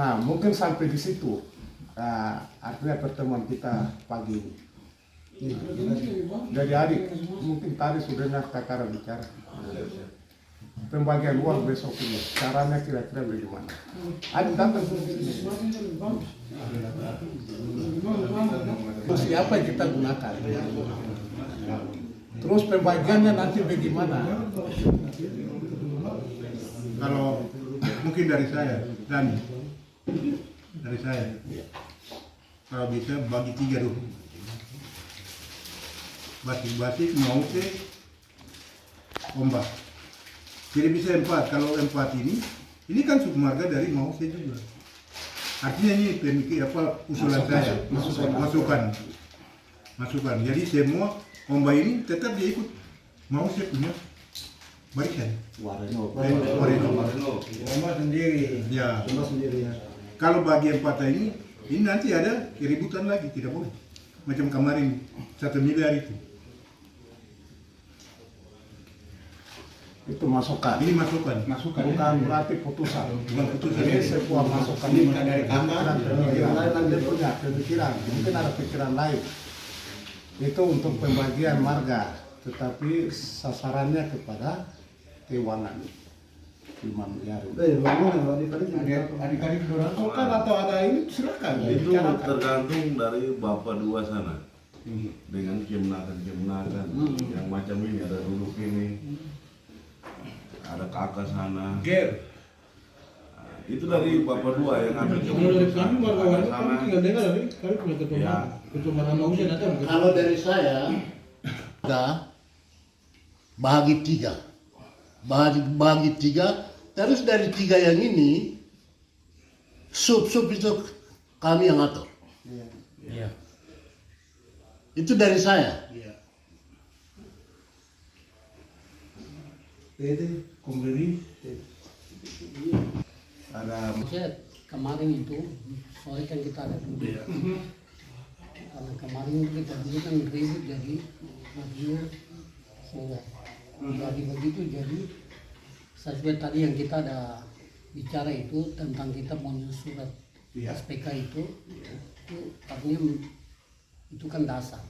Nah, mungkin sampai di situ artinya pertemuan kita pagi ini. Jadi adik, mungkin tadi sudah Kakara bicara. Pembagian uang besok ini, caranya kira-kira bagaimana? Adik datang ke sini. Siapa yang kita gunakan? Terus pembagiannya nanti bagaimana? Kalau mungkin dari saya, Dani, dari saya, kalau bisa bagi 3 dulu. Batik-batik mau ke ombak. Jadi bisa 4. Kalau 4 ini kan submarga dari mau saya juga. Artinya ini usulan saya, masukan. Jadi semua ombak ini tetap dia ikut mau saya punya barisan. Wareno sendiri. Ya. Kalau bagi 4 ini nanti ada keributan lagi, tidak boleh. Macam kemarin 1 miliar itu. Itu masukan. Ini masukan. Bukan berarti putusan. Bukan putusan. Ini sebuah masukan. Ini dari pemikiran. Mungkin ada pikiran lain. Itu untuk pembagian marga, tetapi sasarannya kepada keuangan 5 miliar. Adik-adik kan atau ada ini silakan. Itu tergantung dari bapak 2 sana. Dengan kemenakan yang macam ini, ada duduk ini, ada kakak sana. Itu dari bapak 2 yang ambil keputusan. Kami tinggal dengar kami punya ketua. Kalau dari saya ada bagi 3, terus dari 3 yang ini sub itu kami yang atur. Iya. Itu dari saya. Ada kemarin itu sore kan kita ada dulu. Karena kemarin itu kita dulu kan ribut jadi baginya enggak. Jadi begitu jadi sesuai tadi yang kita ada bicara itu tentang kita punya surat SPK itu artinya itu kan dasar.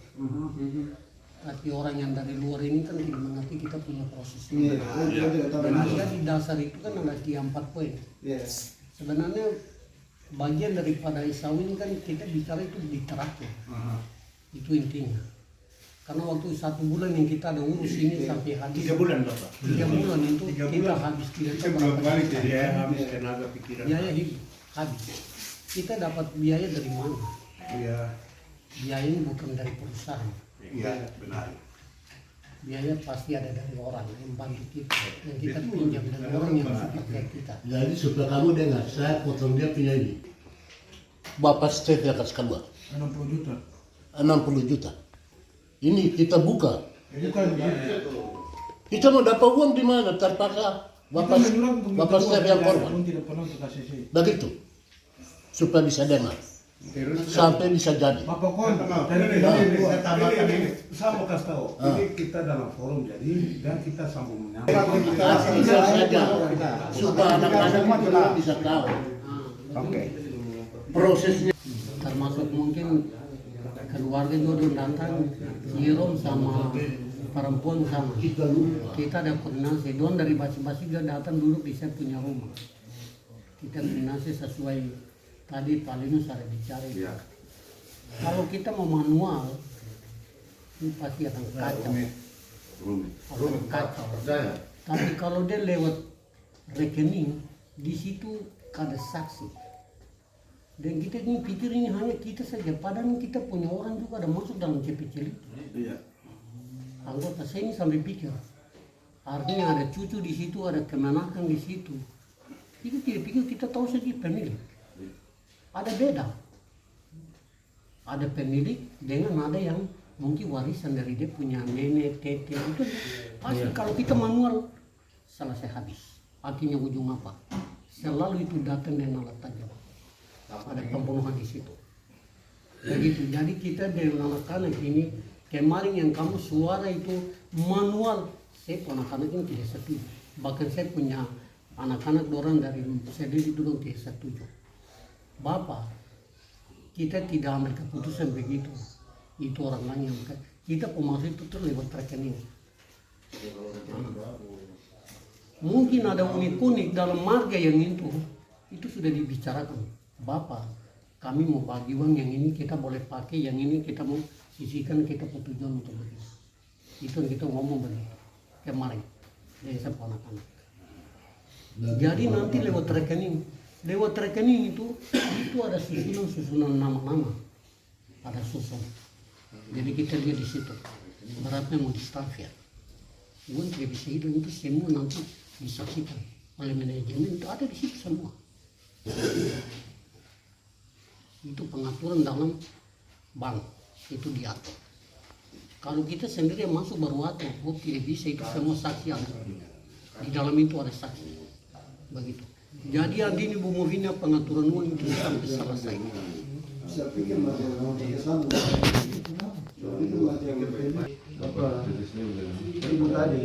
Tapi orang yang dari luar ini kan tidak mengerti kita punya proses ini. Jadi dasar itu kan ada 4 poin. Sebenarnya bagian daripada ISAU ini kan kita bicara itu di terakhir. Itu intinya. Karena waktu 1 bulan yang kita ada urus ini sampai habis 3 bulan Bapak. 3 bulan itu kita habis tidak tahu balik ya, habis tenaga pikiran. biaya hidup habis. Kita dapat biaya dari mana? Iya. Biaya ini bukan dari perusahaan. Iya, benar. Biaya pasti ada dari orang yang bantu kita, yang kita pinjam dari orang yang support kita. Jadi supaya kamu dengar, saya potong dia punya ini. Bapak Steve yang kasih keluar 60 juta. 60 juta. Ini kita buka. Bukan. Kita mau dapat uang di mana? Terpaksa Bapak Steve yang korban. Tidak pernah ke KCC. Begitu. Supaya bisa dengar. Sampai bisa jadi. Bapak kon, saya tambahkan ini. Saya mau kasih tahu. Ini kita dalam forum jadi dan kita sambung menyambung. Bisa saja. Supaya anak-anak juga bisa tahu. Oke. Prosesnya. Termasuk mungkin keluarga juga datang, Jirom sama perempuan sama. Kita ada koordinasi. Don dari basi-basi juga datang duduk di saya punya rumah. Kita koordinasi sesuai tadi Pak Linus ada bicara itu. Kalau kita mau manual, ini pasti akan kacau. Akan kacau. Tapi kalau dia lewat rekening, di situ ada saksi. Dan kita ini pikir ini hanya kita saja, padahal kita punya orang juga ada masuk dalam CPCL itu. Iya. Anggota saya ini sampai pikir, artinya ada cucu di situ, ada kemenakan di situ. Kita tidak pikir kita tahu saja pemilik. Ada beda. Ada pemilik dengan ada yang mungkin warisan dari dia punya nenek, tete itu pasti kalau kita manual selesai habis. Artinya ujung apa? Selalu itu datang dengan alat tajam. Ada pembunuhan di situ. Begitu. Jadi kita dengan anak-anak ini kemarin yang kamu suara itu manual, saya pun anak-anak ini tidak setuju. Bahkan saya punya anak-anak orang dari sendiri dulu tidak setuju. Bapak, kita tidak ambil keputusan begitu. Itu orang lain yang kita pemasuk itu tuh lewat rekening. Mungkin ada unik-unik dalam marga yang itu sudah dibicarakan. Bapak, kami mau bagi uang yang ini kita boleh pakai, yang ini kita mau sisihkan, kita tujuan untuk begitu. Itu yang kita ngomong begitu kemarin dari anak-anak. Jadi nanti lewat rekening itu ada susunan nama-nama, ada susun. Jadi kita lihat di situ berapa yang mau di-transfer. Uang tidak bisa hidup itu semua nanti disaksikan oleh manajemen, itu ada di situ semua. Itu pengaturan dalam bank itu diatur. Kalau kita sendiri yang masuk baru atur, tidak bisa, itu semua saksi ada. Di dalam itu ada saksi. Begitu. Jadi Andini Bu Movina pengaturan uang itu sampai selesai. Saya pikir masih mau kerjasama. Ibu tadi.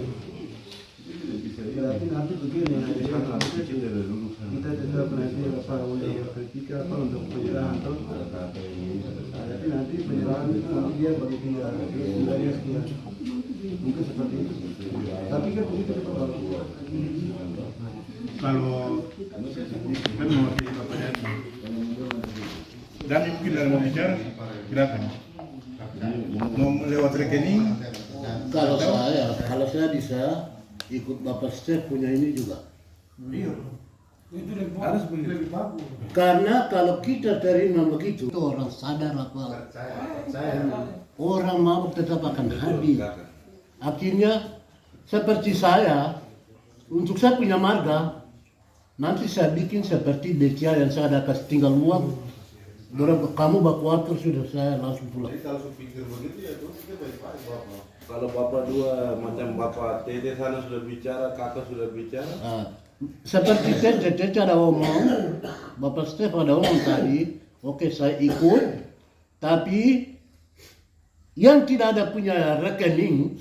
Berarti nanti begini, kita tetap nanti untuk kritika untuk penyerahan tuh. Tapi nanti penyerahan itu nanti dia bagi dia sekian. Mungkin seperti itu. Tapi kan begitu Pak. Kalau kan mau Bapak dan mungkin dalam mau bicara silakan. Mau lewat rekening. Kalau saya bisa ikut Bapak Stef punya ini juga. Iya. Itu harus lebih bagus. Karena kalau kita terima begitu, itu orang sadar apa? Orang mabuk tetap akan habis. Akhirnya seperti saya, untuk saya punya marga, nanti saya bikin seperti BCA yang saya ada kasih tinggal uang. Kamu baku atur sudah, saya langsung pulang. Jadi kalau pikir begitu ya tuh kita baik-baik Bapak. Kalau Bapak dua macam Bapak Tete sana sudah bicara, Kakak sudah bicara. Seperti Tete ada omong, Bapak Stef ada omong tadi, oke saya ikut, tapi yang tidak ada punya rekening,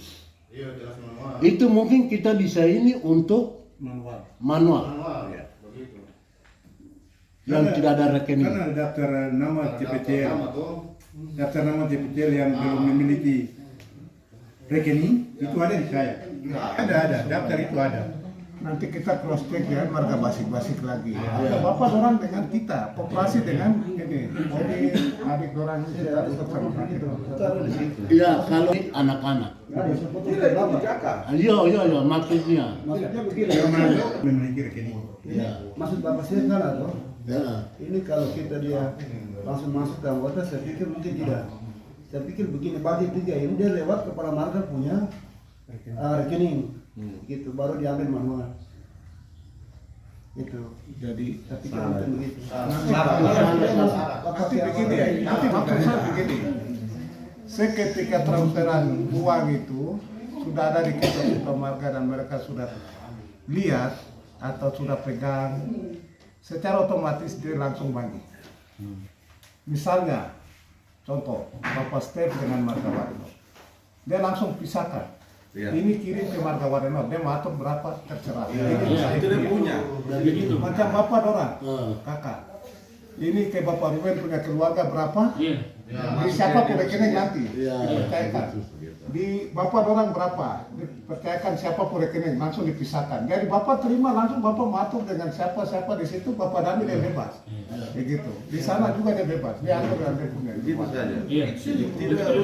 itu mungkin kita bisa ini untuk manual. Yang tidak ada rekening. Karena daftar nama CPTL, daftar nama CPTL yang belum memiliki rekening itu ada di saya. Ada, daftar itu ada. Nanti kita cross check ya marga basic lagi. Atau Bapak orang dengan kita, kooperasi dengan ini. Jadi adik orang kita untuk sama kita. Iya, kalau anak-anak. Iya, maksudnya. Maksudnya begini. Memiliki rekening. Maksud Bapak saya kan atau? Ya. Ini kalau kita dia langsung masuk ke anggota, saya pikir mungkin tidak. Saya pikir begini, bagi tiga ini dia lewat kepala marga punya rekening, gitu, baru diambil manual. Itu. Jadi Saya pikir mungkin begitu. nanti begini ya, nanti maksud saya begini. Seketika transferan uang itu sudah ada di kita marga dan mereka sudah lihat atau sudah pegang, secara otomatis dia langsung bagi. Misalnya, contoh Bapak Stef dengan marga Warno, dia langsung pisahkan. Ini kirim ke marga Warno, dia mengatur berapa terserah. Itu dia punya. Macam Bapak Dora, kakak. Ini ke Bapak Ruben punya keluarga berapa? Di siapa pun rekening nanti dipercayakan. Di Bapak orang berapa? Dipercayakan siapa pun rekening langsung dipisahkan. Jadi Bapak terima langsung Bapak mengatur dengan siapa di situ Bapak Dami dia bebas. Begitu. Di sana juga dia bebas. Dia atur dan dia punya. Gitu saja.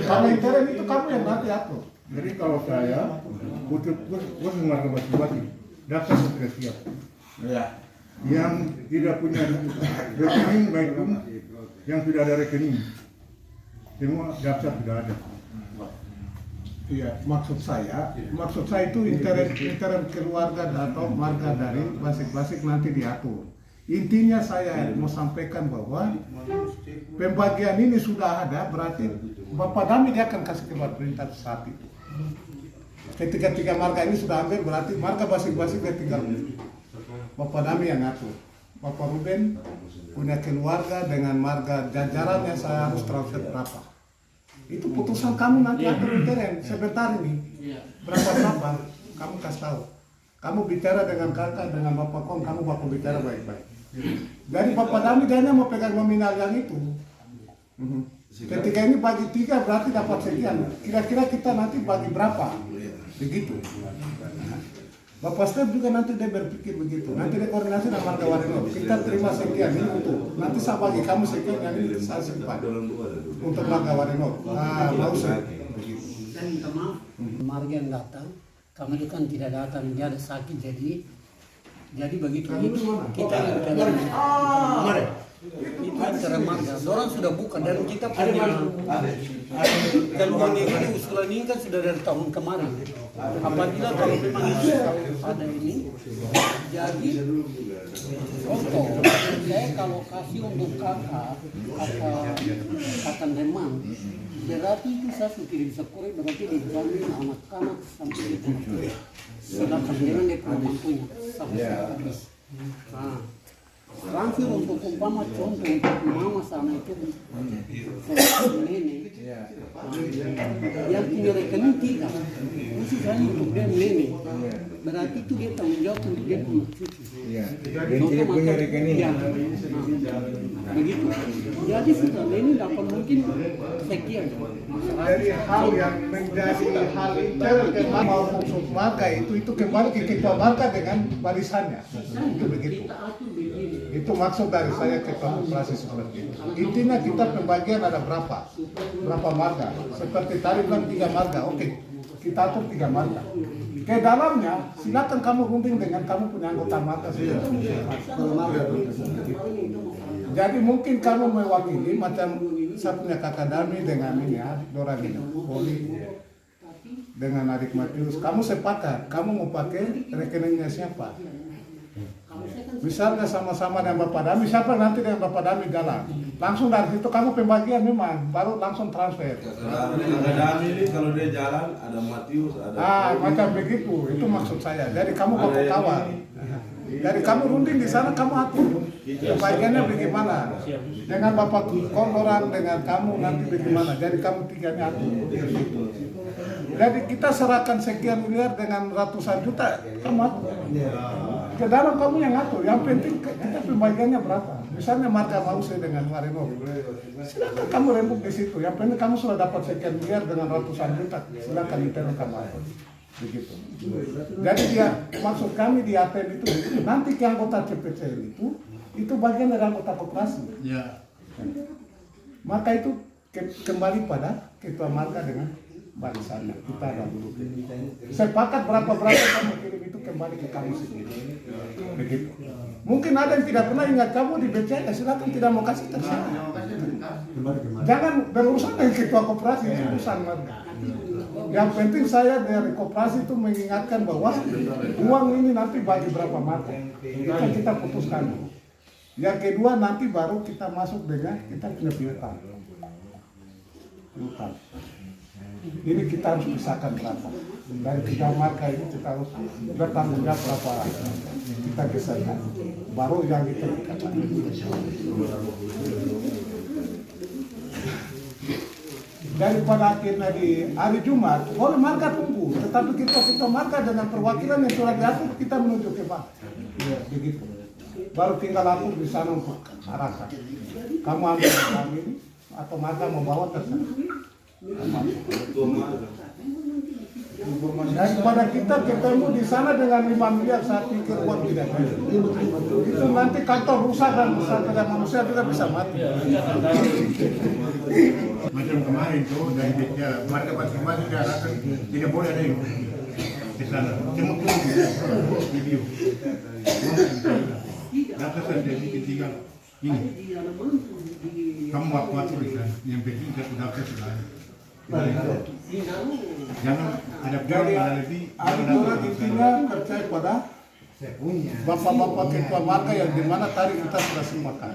Kalau intern itu kamu yang nanti atur. Jadi kalau saya khusus marga basi daftar sudah siap. Yang tidak punya rekening baik pun yang sudah ada rekening, semua daftar sudah ada. Iya, maksud saya itu intern keluarga atau marga dari basic nanti diatur. Intinya saya mau sampaikan bahwa pembagian ini sudah ada, berarti Bapak Dami dia akan kasih keluar perintah saat itu. Ketika tiga marga ini sudah ambil, berarti marga basic dia tinggal Bapak Dami yang ngatur. Bapak Ruben punya keluarga dengan marga jajarannya saya harus transfer berapa. Itu putusan kamu nanti atur intern sebentar ini. Berapa kamu kasih tahu. Kamu bicara dengan kakak dengan Bapak Kom, kamu bicara baik-baik. Jadi Bapak Dami dia hanya mau pegang nominal yang itu. Ketika ini bagi 3 berarti dapat sekian. Kira-kira kita nanti bagi berapa? Begitu. Bapak Step juga nanti dia berpikir begitu. Nanti dia koordinasi dengan warga Warenot. Kita terima sekian ini untuk nanti saya bagi kamu sekian yang ini saya simpan untuk warga Warenot. Nah, mau saya begitu. Dan minta maaf, marga yang datang, kami itu kan tidak datang, dia ada sakit jadi begitu kita bicara itu bicara marga, orang sudah buka dan kita punya gangguan ini usulan ini kan sudah dari tahun kemarin. Apabila kalau memang itu ada ini, jadi contoh saya kalau kasih untuk kakak Demam, berarti itu saya sudah tidak bisa korek, berarti dijamin anak-anak sampai itu sedangkan dengan dia mampunya sampai habis. Nah, transfer untuk umpama contoh untuk mama sana itu nenek yang punya rekening tidak, itu hanya untuk dia nenek. Berarti itu dia tanggung jawab untuk dia punya cucu. Dan tidak punya rekening. Ya, begitu. Jadi sudah nenek dapat mungkin sekian. Dari hal yang menjadi hal intern maupun submarga itu kembali ke ketua marga dengan barisannya. Itu begitu. Itu maksud dari saya ketua operasi seperti itu. Intinya kita pembagian ada berapa marga. Seperti tadi bilang 3 marga, oke. Kita atur 3 marga. Ke dalamnya silakan kamu runding dengan kamu punya anggota marga sudah. Jadi mungkin kamu mewakili macam saya punya kakak Dami dengan ini adik Dora ini, Poli dengan adik Matius. Kamu sepakat, kamu mau pakai rekeningnya siapa? Misalnya sama-sama dengan Bapak Dami, siapa nanti dengan Bapak Dami jalan. Langsung dari situ kamu pembagian memang, baru langsung transfer. Kakak Dami ini kalau dia jalan ada Matius, ada macam begitu, itu maksud saya. Jadi kamu baku kawan. Jadi kamu runding di sana, kamu atur pembagiannya bagaimana. Dengan Bapak Kondoran, dengan kamu nanti bagaimana. Jadi kamu 3-nya atur. Jadi kita serahkan sekian miliar dengan ratusan juta, kamu atur. Ke dalam kamu yang atur, yang penting kita pembagiannya berapa. Misalnya marga Mause dengan Warenot, silakan kamu rembuk di situ. Yang penting kamu sudah dapat sekian miliar dengan ratusan juta, silakan internet kamu atur. Begitu. Jadi dia maksud kami di ATM itu nanti ke anggota CPCL itu bagian dari anggota koperasi. Ya. Maka itu kembali pada ketua marga dengan barisannya. Kita ada dulu. Sepakat berapa kamu kirim itu kembali ke kamu sendiri. Begitu. Mungkin ada yang tidak pernah ingat kamu di BCA, silakan tidak mau kasih terserah. Jangan berurusan dengan ketua koperasi, itu urusan marga. Yang penting saya dari koperasi itu mengingatkan bahwa uang ini nanti bagi berapa marga. Kita putuskan. Yang kedua nanti baru kita masuk dengan kita punya piutang. Ini kita harus pisahkan berapa. Dari 3 marga ini kita harus bertanggung jawab berapa kita pisahkan. Baru yang kita katakan. Daripada akhirnya di hari Jumat, boleh marga tunggu. Tetapi kita marga dengan perwakilan yang sudah diatur, kita menuju ke Pak. Ya, begitu. Baru tinggal atur di sana untuk arahkan. Kamu ambil kami ini, atau marga membawa terserah. Daripada kita ketemu di sana dengan 5 miliar, saya pikir uang tidak ada. Itu nanti kantor rusak dan pesantren manusia juga bisa mati. Macam kemarin tuh dari BCA, marga masing-masing diarahkan tidak boleh ada yang di sana. Cuma video. Data terjadi ketika ini. Kamu waktu atur di sana, yang penting satu data sudah ada. Jangan ada kurang, ada lebih. Ada orang intinya percaya pada bapak-bapak ketua marga yang dimana tadi kita sudah sepakat.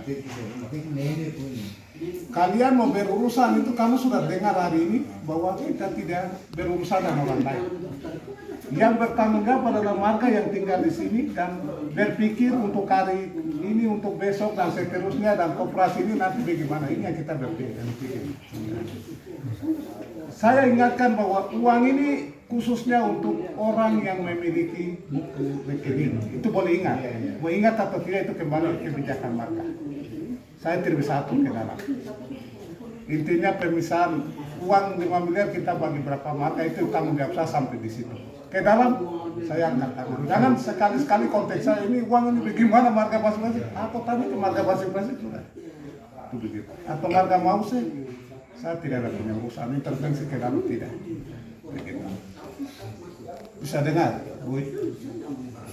Kalian mau berurusan itu kamu sudah dengar hari ini bahwa kita tidak berurusan dengan orang lain. Yang bertanggung jawab adalah marga yang tinggal di sini dan berpikir untuk hari ini, untuk besok dan seterusnya dan koperasi ini nanti bagaimana. Ini yang kita berpikir. Saya ingatkan bahwa uang ini khususnya untuk orang yang memiliki buku rekening. Itu boleh ingat. Mau ingat atau tidak itu kembali ke kebijakan marga. Saya tidak bisa atur ke dalam. Intinya pemisahan uang 5 miliar kita bagi berapa marga itu tanggung jawab saya sampai di situ. Ke dalam saya angkat tangan. Jangan sekali-sekali konteks saya ini uang ini bagaimana marga masing-masing. Aku tanya ke marga masing-masing sudah. Itu begitu. Atau marga mau sih, saya tidak ada punya urusan intervensi ke dalam tidak. Begitu. Bisa dengar, Bu?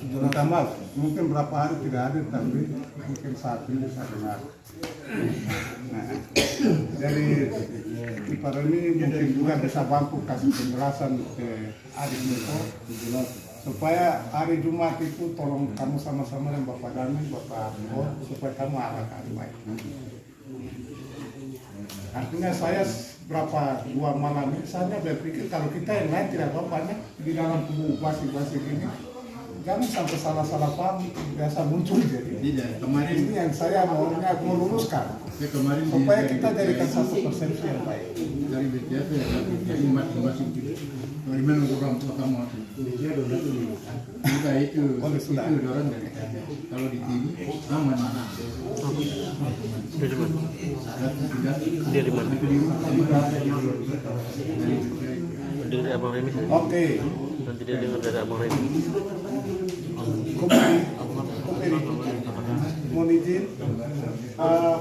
Minta maaf, mungkin berapa hari tidak hadir tapi mungkin saat ini bisa dengar. Nah, jadi Ipar ini mungkin juga bisa bantu kasih penjelasan ke adik Miko supaya hari Jumat itu tolong kamu sama-sama dengan Bapak Dami, Bapak Miko supaya kamu arahkan baik. Artinya saya berapa 2 malam ini saya berpikir kalau kita yang lain tidak apa-apa di dalam tubuh masing-masing ini jangan sampai salah-salah paham biasa muncul jadi. Tidak, kemarin Ini yang saya mau luruskan kemarin supaya kita jadikan satu persepsi yang baik. dari BTS ya, dari masing-masing gitu. Bagaimana orang tua kamu itu? Kita itu, Boleh, sudah. itu orang dari sana. Kalau di TV aman. Dia di mana? Itu di rumah. Dari Abang Remi. Oke, Nanti dia dengar dari Abang Remi. kembali, mohon izin,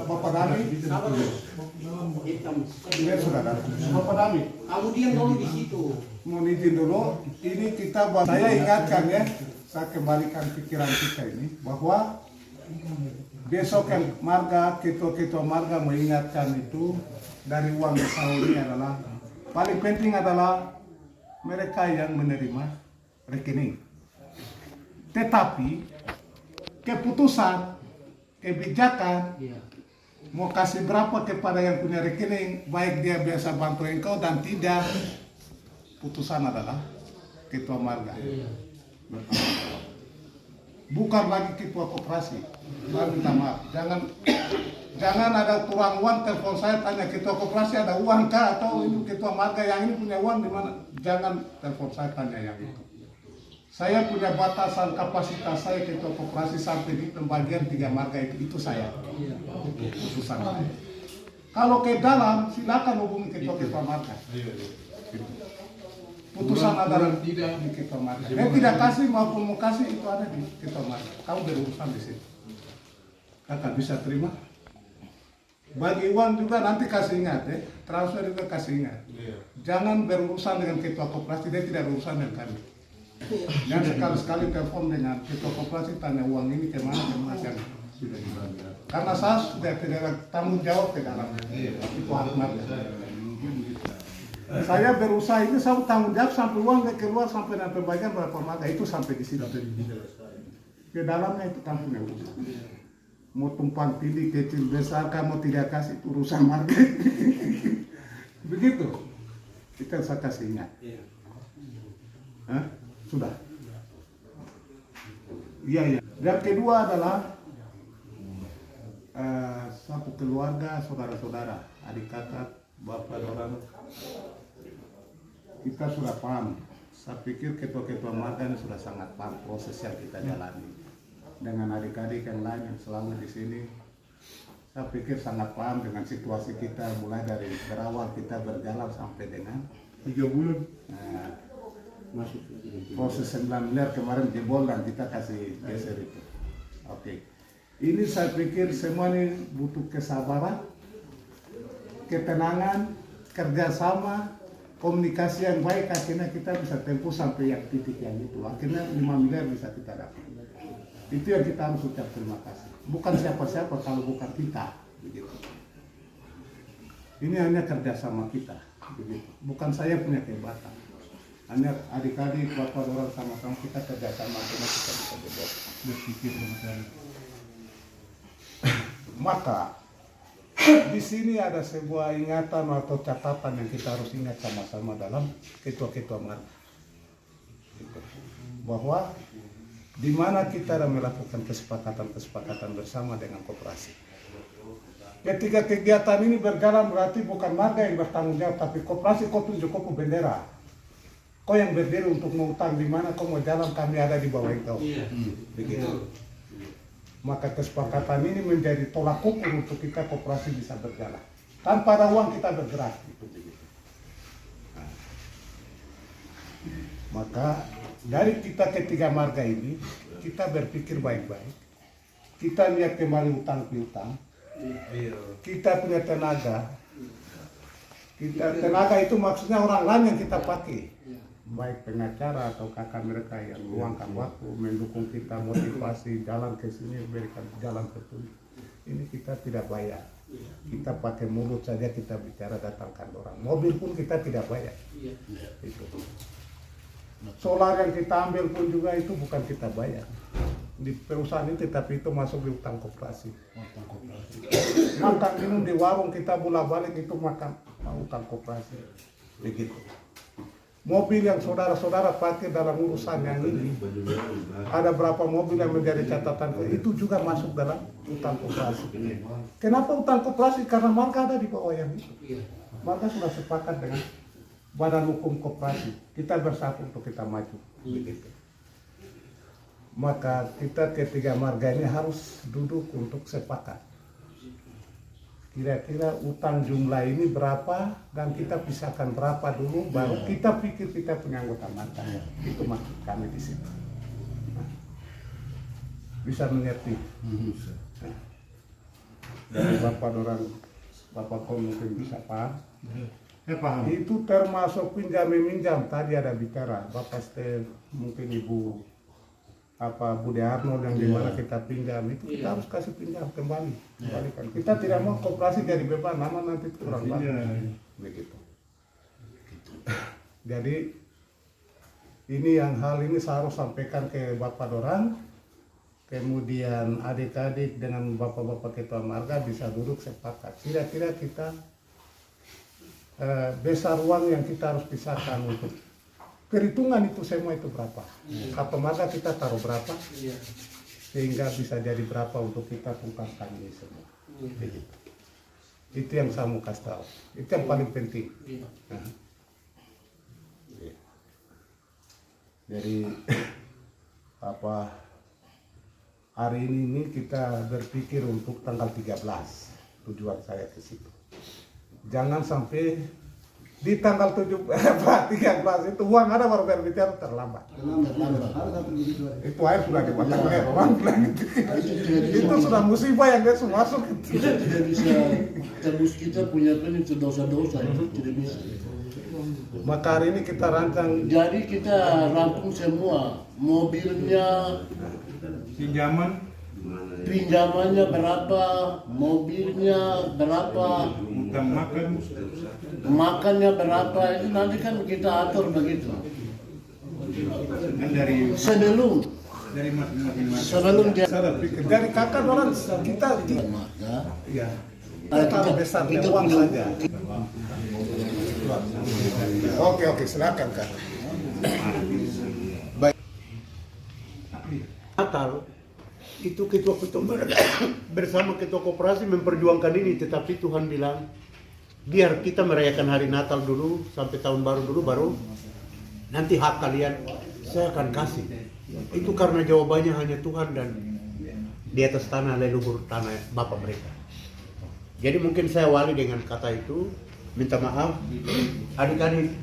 Bapak Dami, ini saudara, Bapak Dami, Kamu diam dulu di situ. mohon izin dulu, ini kita, saya ingatkan ya, saya kembalikan pikiran kita ini, bahwa besok yang marga, ketua-ketua marga mengingatkan itu, dari uang sahur ini adalah, paling penting adalah mereka yang menerima rekening. Tetapi keputusan, kebijakan mau kasih berapa kepada yang punya rekening, baik dia biasa bantu engkau dan tidak, putusan adalah ketua marga. Bukan lagi ketua koperasi. Saya minta maaf, jangan ada kurang uang telepon saya tanya ketua koperasi ada uang kah atau ini ketua marga yang ini punya uang di mana? Jangan telepon saya tanya yang itu. Saya punya batasan kapasitas saya ketua koperasi sampai di pembagian 3 marga itu saya. Putusan saya. Kalau ke dalam silakan hubungi ketua marga. Putusan adalah tidak di ketua marga. Tidak kasih maupun mau kasih itu ada di ketua marga. Kamu berurusan di situ. Kakak bisa terima. Bagi uang juga nanti kasih ingat ya. Transfer juga kasih ingat. Jangan berurusan dengan ketua koperasi, dia tidak berurusan dengan kami. Jangan sekali-sekali telepon dengan ketua koperasi tanya uang ini kemana yang sudah dibagi. Karena saya sudah tidak ada tanggung jawab ke dalam itu hak marga. Saya berusaha ini saya tanggung jawab sampai uang keluar sampai dan pembagian berapa marga itu sampai di situ. Ke dalamnya itu kamu yang urusan. Mau tumpang tindih kecil besar kamu tidak kasih itu urusan marga. Begitu. Kita saya kasih ingat. Hah? Sudah. Iya. Dan kedua adalah satu keluarga, saudara-saudara, adik kakak, bapak, orang. Kita sudah paham. Saya pikir ketua-ketua marga ini sudah sangat paham proses yang kita jalani. Dengan adik-adik yang lain yang selama di sini, saya pikir sangat paham dengan situasi kita mulai dari berawal kita berjalan sampai dengan 3 bulan. Masuk proses 9 miliar kemarin jebol dan kita kasih geser itu. Oke. Ini saya pikir semua ini butuh kesabaran, ketenangan, kerjasama, komunikasi yang baik akhirnya kita bisa tempuh sampai yang titik yang itu. Akhirnya 5 miliar bisa kita dapat. Itu yang kita harus ucap terima kasih. Bukan siapa-siapa kalau bukan kita. Begitu. Ini hanya kerjasama kita. Begitu. Bukan saya punya kehebatan. Hanya adik-adik, bapak orang sama-sama kita kerjasama karena kita bisa berpikir sama-sama. Maka di sini ada sebuah ingatan atau catatan yang kita harus ingat sama-sama dalam ketua-ketua marga. Bahwa di mana kita akan melakukan kesepakatan bersama dengan koperasi. Ketika kegiatan ini berjalan berarti bukan marga yang bertanggung jawab, tapi koperasi kopi Jokopo bendera. Kau yang berdiri untuk mengutang di mana kau mau jalan, kami ada di bawah kau. Begitu. Maka kesepakatan ini menjadi tolak ukur untuk kita koperasi bisa berjalan. Tanpa ada uang kita bergerak. Gitu, begitu. Nah. Maka dari kita ketiga marga ini, kita berpikir baik-baik. Kita lihat kembali utang piutang. Kita punya tenaga. Tenaga itu maksudnya orang lain yang kita pakai. Baik pengacara atau kakak mereka yang meluangkan waktu, mendukung kita, motivasi, jalan ke sini, berikan jalan petunjuk. Ini kita tidak bayar. Kita pakai mulut saja kita bicara, datangkan orang. Mobil pun kita tidak bayar. Itu. Solar yang kita ambil pun juga itu bukan kita bayar. Di perusahaan itu, tapi itu masuk di utang koperasi. Makan minum di warung kita bolak-balik itu makan utang koperasi. Begitu. Mobil yang saudara-saudara pakai dalam urusan yang ini, ada berapa mobil yang menjadi catatan, itu juga masuk dalam utang koperasi. Kenapa utang koperasi? Karena marga ada di bawah yang itu. Marga sudah sepakat dengan badan hukum koperasi. Kita bersatu untuk kita maju. Begitu. Maka kita ketiga marga ini harus duduk untuk sepakat. Kira-kira utang jumlah ini berapa dan kita pisahkan berapa dulu, baru kita pikir kita punya anggota marga. Itu maksud kami di sini. Nah, bisa mengerti? Nah, dari Bapak kau mungkin bisa paham. Paham. Itu termasuk pinjam meminjam. Tadi ada bicara Bapak Stef, mungkin Ibu Bude Arnold yang dimana kita pinjam itu kita harus kasih pinjam kembalikan. Kita tidak mau koperasi jadi beban, nama nanti kurang banget. Begitu. Jadi ini hal ini saya harus sampaikan ke Bapak Dorang, kemudian adik-adik dengan bapak-bapak ketua marga bisa duduk sepakat. Kira-kira kita besar uang yang kita harus pisahkan untuk perhitungan itu semua itu berapa? Apa marga kita taruh berapa? Sehingga bisa jadi berapa untuk kita tungkaskan ini semua. Begitu. Itu yang saya mau kasih tahu. Itu yang paling penting. Nah. Jadi hari ini kita berpikir untuk tanggal 13 tujuan saya ke situ. Jangan sampai di tanggal 13 itu uang ada baru berbicara terlambat. Itu air sudah dipotong oleh orang itu sudah musibah yang dia masuk. Kita tidak bisa tebus, kita punya kan itu dosa-dosa itu tidak bisa. Maka hari ini kita rancang. Jadi kita rampung semua, mobilnya, pinjamannya berapa, mobilnya berapa, Utang makannya berapa, itu nanti kan kita atur begitu. Kan dari Sebelum dia Saya pikir dari kakak orang kita marga, ya kita besar kita uang punya- saja. Oke, silakan Kak. Baik. Natal itu ketua-ketua mereka bersama ketua koperasi memperjuangkan ini, tetapi Tuhan bilang biar kita merayakan hari Natal dulu sampai tahun baru dulu, baru nanti hak kalian saya akan kasih. Itu karena jawabannya hanya Tuhan dan di atas tanah leluhur tanah bapak mereka. Jadi mungkin saya awali dengan kata itu, minta maaf adik-adik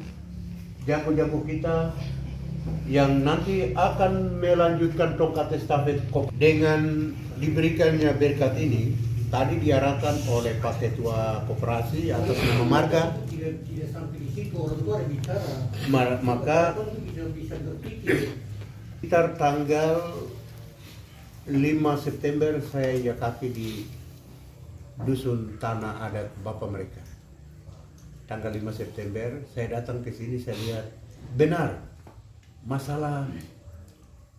jago-jago kita yang nanti akan melanjutkan tongkat estafet dengan diberikannya berkat ini. Tadi diarahkan oleh Pak Ketua Koperasi atas nama marga. Tidak sampai di situ orang tua ada bicara. Maka Bisa berpikir. sekitar tanggal 5 September saya yakaki di dusun tanah adat bapak mereka. Tanggal 5 September saya datang ke sini, saya lihat benar masalah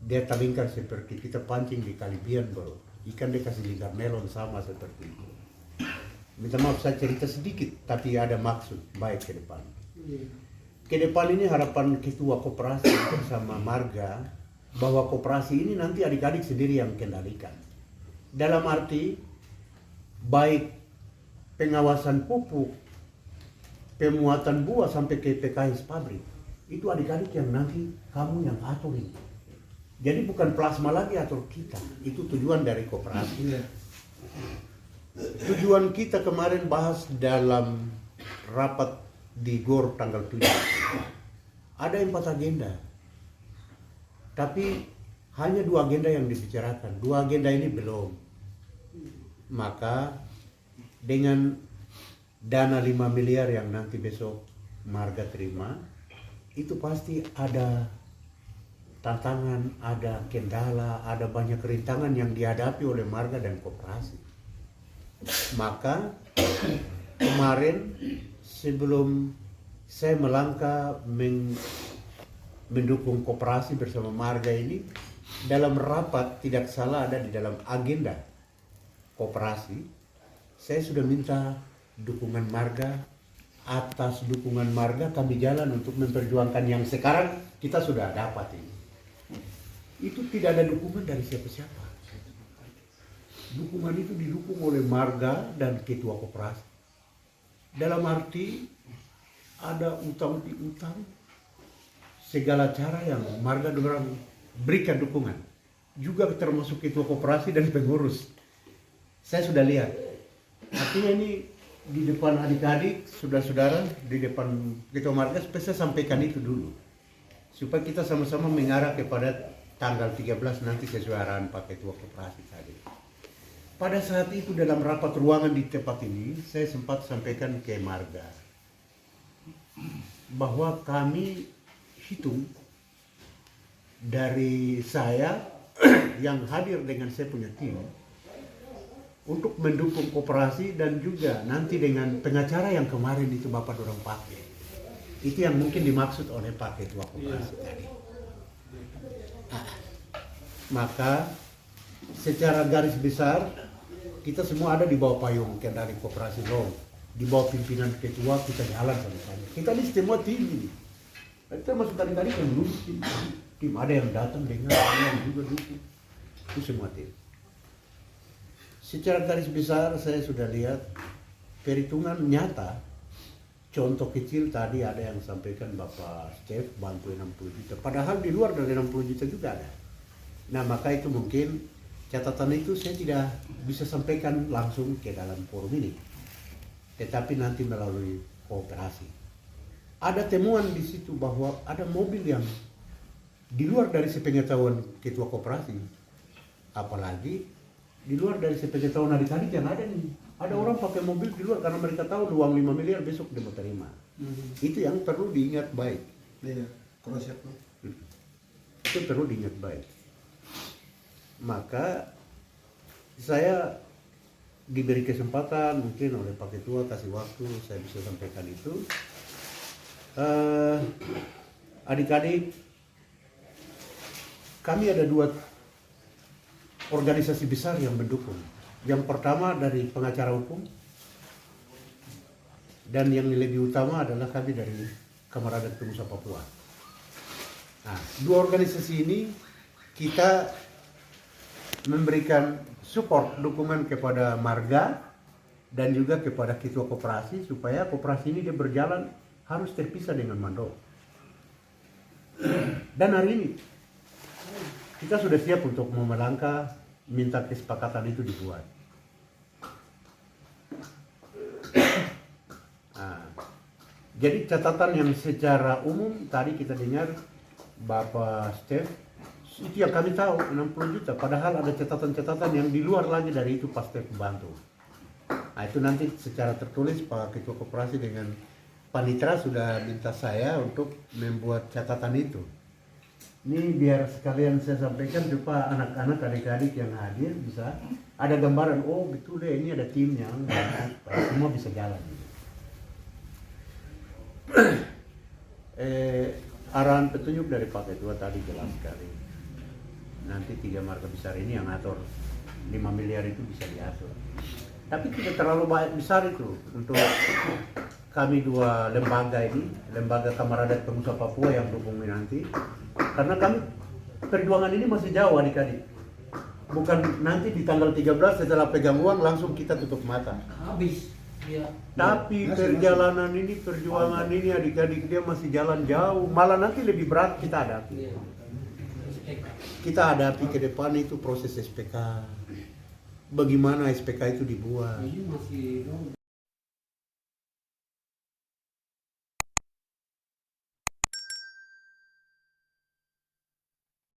dia talingkar seperti kita pancing di Kalibian, bro. Ikan dia kasih lingkar melon sama seperti itu. Minta maaf saya cerita sedikit, tapi ada maksud baik ke depan. Ke depan ini harapan ketua koperasi bersama marga bahwa koperasi ini nanti adik-adik sendiri yang kendalikan. Dalam arti baik pengawasan pupuk, pemuatan buah sampai ke PKS pabrik itu adik-adik yang nanti kamu yang atur ini. Jadi bukan plasma lagi atur kita, itu tujuan dari koperasi. Tujuan kita kemarin bahas dalam rapat di GOR tanggal 7. Ada 4 agenda, tapi hanya 2 agenda yang dibicarakan. 2 agenda ini belum. Maka dengan dana 5 miliar yang nanti besok Marga terima, itu pasti ada tantangan, ada kendala, ada banyak rintangan yang dihadapi oleh Marga dan koperasi. Maka kemarin sebelum saya melangkah mendukung koperasi bersama Marga ini, dalam rapat tidak salah ada di dalam agenda koperasi, saya sudah minta dukungan Marga. Atas dukungan Marga kami jalan untuk memperjuangkan yang sekarang kita sudah dapat ini. Itu tidak ada dukungan dari siapa-siapa. Dukungan itu didukung oleh Marga dan ketua koperasi. Dalam arti ada utang piutang, segala cara yang Marga dorang berikan dukungan. Juga termasuk ketua koperasi dan pengurus. Saya sudah lihat. Artinya ini di depan adik-adik, saudara-saudara, di depan ketua Marga, saya sampaikan itu dulu. Supaya kita sama-sama mengarah kepada tanggal 13 nanti sesuai arahan Pak Ketua Koperasi tadi. Pada saat itu dalam rapat ruangan di tempat ini, saya sempat sampaikan ke Marga bahwa kami hitung dari saya yang hadir dengan saya punya tim untuk mendukung koperasi dan juga nanti dengan pengacara yang kemarin itu Bapak dorong pakai. Itu yang mungkin dimaksud oleh Pak Ketua Koperasi tadi. Maka secara garis besar kita semua ada di bawah payung kendali koperasi law, di bawah pimpinan ketua kita jalan sama-sama. Kita ini semua tim ini. Kita masuk tadi yang dulu tim ada yang datang dengan ada yang juga dukung. Itu semua tim. Secara garis besar saya sudah lihat perhitungan nyata. Contoh kecil tadi ada yang sampaikan Bapak Stef bantu 60 juta. Padahal di luar dari 60 juta juga ada. Nah maka itu mungkin catatan itu saya tidak bisa sampaikan langsung ke dalam forum ini. Tetapi nanti melalui koperasi. Ada temuan di situ bahwa ada mobil yang di luar dari sepengetahuan ketua koperasi. Apalagi di luar dari sepengetahuan adik-adik yang ada nih. Ada orang pakai mobil di luar karena mereka tahu uang 5 miliar besok dia mau terima. Itu yang perlu diingat baik. Iya, konsep. Itu perlu diingat baik. Maka saya diberi kesempatan mungkin oleh Pak Ketua kasih waktu saya bisa sampaikan itu. Adik-adik, kami ada 2 organisasi besar yang mendukung. Yang pertama dari pengacara hukum dan yang lebih utama adalah kami dari Kamar Adat Pengusaha Papua. Nah, 2 organisasi ini kita memberikan support dukungan kepada Marga dan juga kepada ketua koperasi supaya koperasi ini dia berjalan harus terpisah dengan Mandok. Dan hari ini kita sudah siap untuk mau melangkah minta kesepakatan itu dibuat. Nah, jadi catatan yang secara umum tadi kita dengar Bapak Stef itu yang kami tahu 60 juta. Padahal ada catatan-catatan yang di luar lagi dari itu pasti membantu. Nah itu nanti secara tertulis Pak Ketua Koperasi dengan Panitra sudah minta saya untuk membuat catatan itu. Ini biar sekalian saya sampaikan supaya anak-anak adik-adik yang hadir bisa ada gambaran. Oh betul deh ini ada timnya. Semua bisa jalan. Arahan petunjuk dari Pak Ketua tadi jelas sekali. Nanti 3 marga besar ini yang atur 5 miliar itu bisa diatur. Tapi tidak terlalu besar itu untuk kami 2 lembaga ini, lembaga Kamar Adat Pengusaha Papua yang dukung nanti. Karena kami perjuangan ini masih jauh adik-adik. Bukan nanti di tanggal 13 setelah pegang uang langsung kita tutup mata. Habis. Tapi perjalanan ini, perjuangan ini adik-adik dia masih jalan jauh. Malah nanti lebih berat kita hadapi. Kita hadapi ke depan itu proses SPK. Bagaimana SPK itu dibuat.